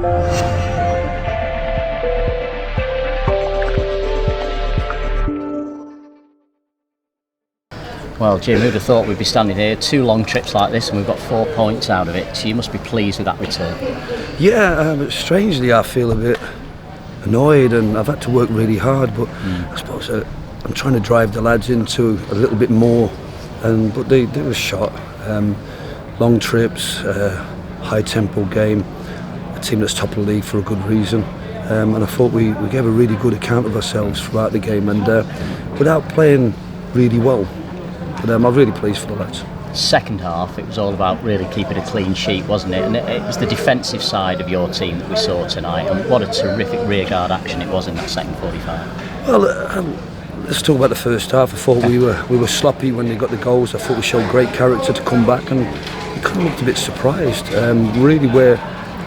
Well, Jim, who'd have thought we'd be standing here, 2 long trips like this, and we've got 4 points out of it, so you must be pleased with that return. Yeah, strangely I feel a bit annoyed, and I've had to work really hard, but I suppose I'm trying to drive the lads into a little bit more, but they were shot. Long trips, high tempo game, a team that's top of the league for a good reason, and I thought we gave a really good account of ourselves throughout the game, and without playing really well. But I'm really pleased for the lads. Second half, it was all about really keeping a clean sheet, wasn't it? And it was the defensive side of your team that we saw tonight, and what a terrific rearguard action it was in that second 45. Well, let's talk about the first half. I thought we were sloppy when they got the goals. I thought we showed great character to come back, and we kind of looked a bit surprised. Really, where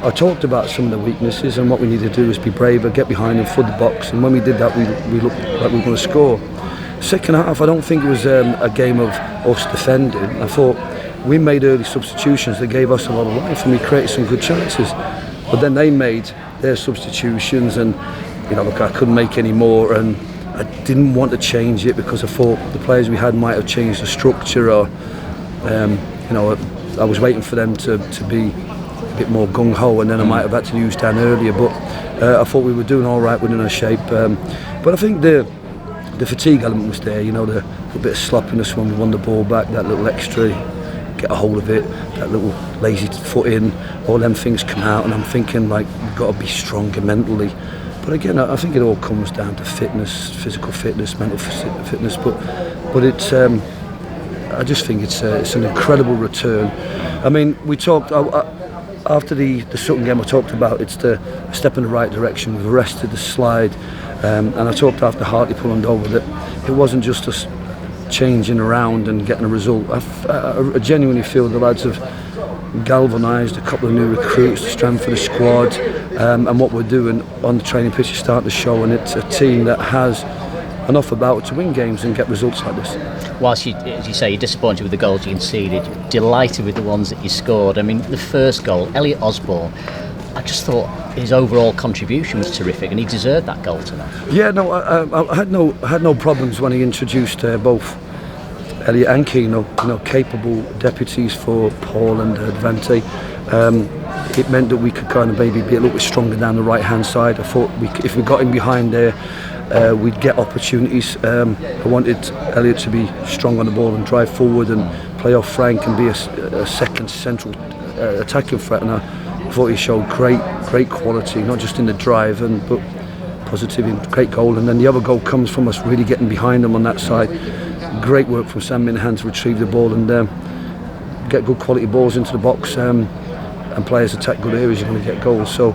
I talked about some of the weaknesses, and what we need to do is be braver, get behind them, flood the box, and when we did that, we looked like we were going to score. Second half, I don't think it was a game of us defending. I thought we made early substitutions that gave us a lot of life, and we created some good chances. But then they made their substitutions, and look, I couldn't make any more, and I didn't want to change it because I thought the players we had might have changed the structure, or I was waiting for them to be a bit more gung ho, and then I might have had to use Dan earlier. But I thought we were doing all right within our shape. But I think the fatigue element was there, the bit of sloppiness when we won the ball back, that little extra, get a hold of it, that little lazy foot in, all them things come out, and I'm thinking like we've got to be stronger mentally. But again, I think it all comes down to fitness, physical fitness, mental fitness. But it's, I just think it's an incredible return. I mean, we talked after the Sutton game. I talked about it's a step in the right direction. We've arrested the slide. And I talked after Hartlepool and Dover that it wasn't just us changing around and getting a result. I genuinely feel the lads have galvanised a couple of new recruits, the strength of the squad, and what we're doing on the training pitch is starting to show, and it's a team that has enough about it to win games and get results like this. Whilst as you say, you're disappointed with the goals you conceded, delighted with the ones that you scored. I mean, the first goal, Elliot Osborne, I just thought his overall contribution was terrific, and he deserved that goal tonight. Yeah, no, I had no problems when he introduced both Elliot and Keighren, capable deputies for Paul and Advante. It meant that we could kind of maybe be a little bit stronger down the right hand side. I thought if we got in behind there, we'd get opportunities. I wanted Elliot to be strong on the ball and drive forward and play off Frank and be a second central attacking threat. And I thought he showed great quality, not just in the drive but positive and great goal. And then the other goal comes from us really getting behind them on that side. Great work from Sam Minahan to retrieve the ball and get good quality balls into the box. And players attack good areas, you're going to get goals. So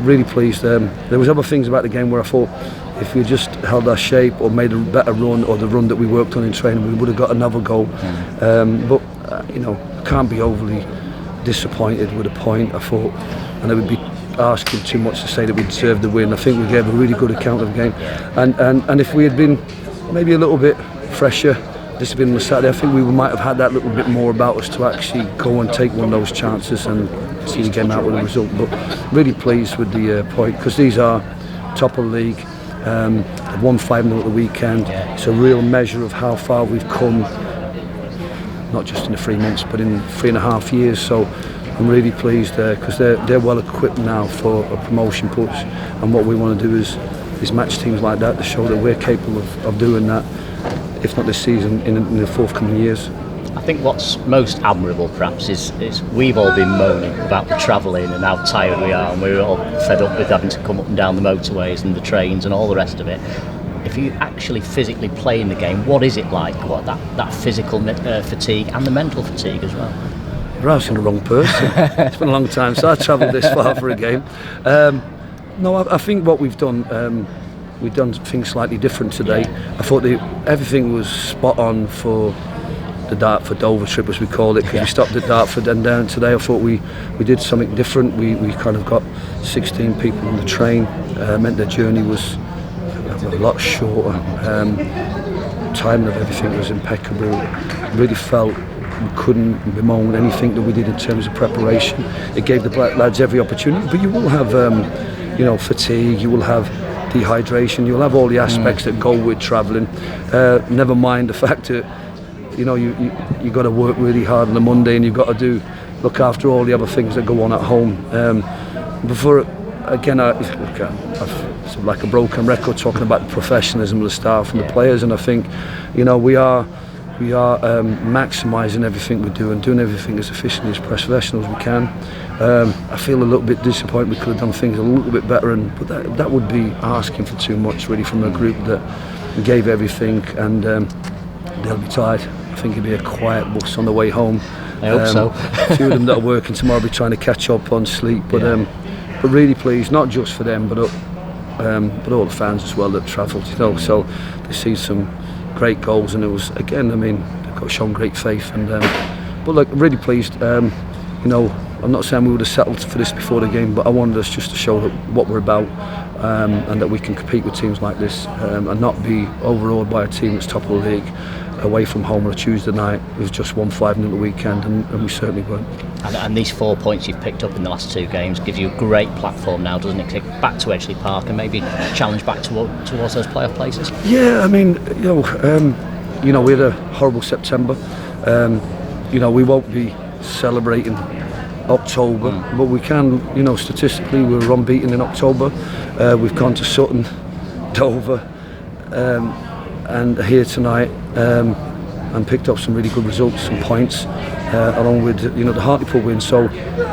really pleased. There was other things about the game where I thought if we just held our shape or made a better run, or the run that we worked on in training, we would have got another goal. But I can't be overly disappointed with a point. I thought, and it would be asking too much to say that we deserved the win. I think we gave a really good account of the game, and if we had been maybe a little bit fresher, this had been on Saturday, I think we might have had that little bit more about us to actually go and take one of those chances and see the game out with a result. But really pleased with the point, because these are top of the league. They've won 5-0 at the weekend. It's a real measure of how far we've come, not just in the 3 months but in 3.5 years. So I'm really pleased because they're well equipped now for a promotion push, and what we want to do is match teams like that to show that we're capable of doing that, if not this season, in the forthcoming years. I think what's most admirable perhaps is we've all been moaning about the travelling and how tired we are, and we're all fed up with having to come up and down the motorways and the trains and all the rest of it. If you actually physically play in the game, what is it like? What that physical fatigue and the mental fatigue as well? You're asking the wrong person. It's been a long time since I travelled this far for a game. No, I think what we've done things slightly different today. I thought everything was spot on for the Dartford-Dover trip, as we called it, because we stopped at Dartford and down today. I thought we did something different. We kind of got 16 people on the train. Meant the journey was a lot shorter. Timing of everything was impeccable. Really felt couldn't bemoan anything that we did in terms of preparation. It gave the black lads every opportunity, but you will have fatigue, you will have dehydration, you'll have all the aspects that go with travelling. Never mind the fact that you got to work really hard on a Monday, and you've got to look after all the other things that go on at home. Before again, I sound like a broken record talking about the professionalism of the staff and the players, and I think we are maximising everything we do and doing everything as efficiently as professionals we can. I feel a little bit disappointed we could have done things a little bit better, but that would be asking for too much really from a group that gave everything, and they'll be tired. I think it'll be a quiet bus on the way home. I hope so. A few of them that are working tomorrow will be trying to catch up on sleep, but really pleased, not just for them, but all the fans as well that travelled. So they see some great goals, and it was again. They've got shown great faith, and but look, really pleased. I'm not saying we would have settled for this before the game, but I wanted us just to show that what we're about, and that we can compete with teams like this, and not be overawed by a team that's top of the league away from home on a Tuesday night. It was just 1-5 at the weekend, and we certainly weren't. And these 4 points you've picked up in the last 2 games give you a great platform now, doesn't it? Kick back to Edgeley Park and maybe challenge back towards those playoff places. Yeah, we had a horrible September. We won't be celebrating October, but we can. Statistically, we were unbeaten in October. We've gone to Sutton, Dover, and here tonight, and picked up some really good results and points, along with the Hartlepool win. So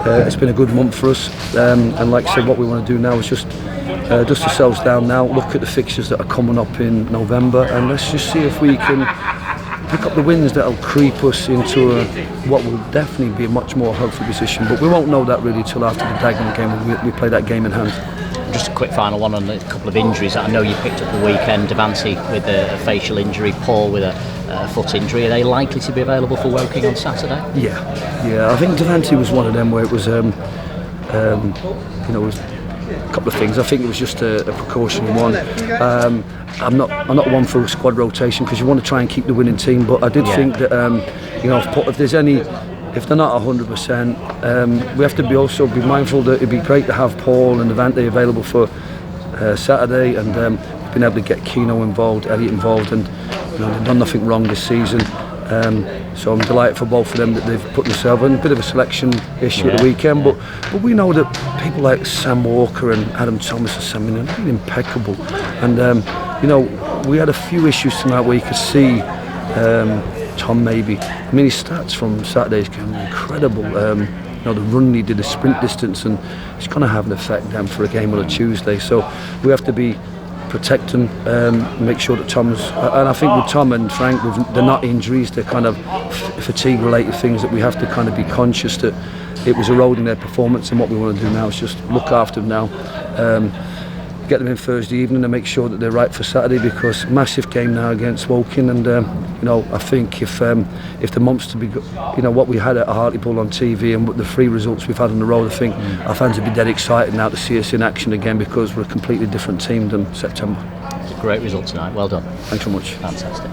it's been a good month for us, and like I said, what we want to do now is just dust ourselves down now, look at the fixtures that are coming up in November, and let's just see if we can pick up the wins that'll creep us into what will definitely be a much more healthy position. But we won't know that really till after the Dagenham game when we play that game in hand. Just a quick final one on a couple of injuries that I know you picked up the weekend. Devante with a facial injury, Paul with a foot injury. Are they likely to be available for Woking on Saturday? Yeah. I think Devante was one of them where it was, it was a couple of things. I think it was just a precautionary one. I'm not one for squad rotation because you want to try and keep the winning team. But I did think that if they're not 100%, we have to also be mindful that it'd be great to have Paul and Devante available for Saturday, and we've been able to get Keno involved, Elliot involved, and they've done nothing wrong this season. So I'm delighted for both of them that they've put themselves in a bit of a selection issue at the weekend. But we know that people like Sam Walker and Adam Thomas are really impeccable, and we had a few issues tonight where you could see Tom maybe. His stats from Saturday's game were incredible. The run he did, the sprint distance, and it's going to have an effect then for a game on a Tuesday. So we have to be protecting, make sure that Tom's, and I think with Tom and Frank, they're not injuries, they're kind of fatigue related things that we have to kind of be conscious that it was eroding their performance, and what we want to do now is just look after them now, get them in Thursday evening and make sure that they're right for Saturday, because massive game now against Woking, and I think if the months to be, what we had at Hartlepool on TV and the 3 results we've had on the road, I think our fans would be dead excited now to see us in action again, because we're a completely different team than September. It's a great result tonight. Well done. Thanks so much. Fantastic.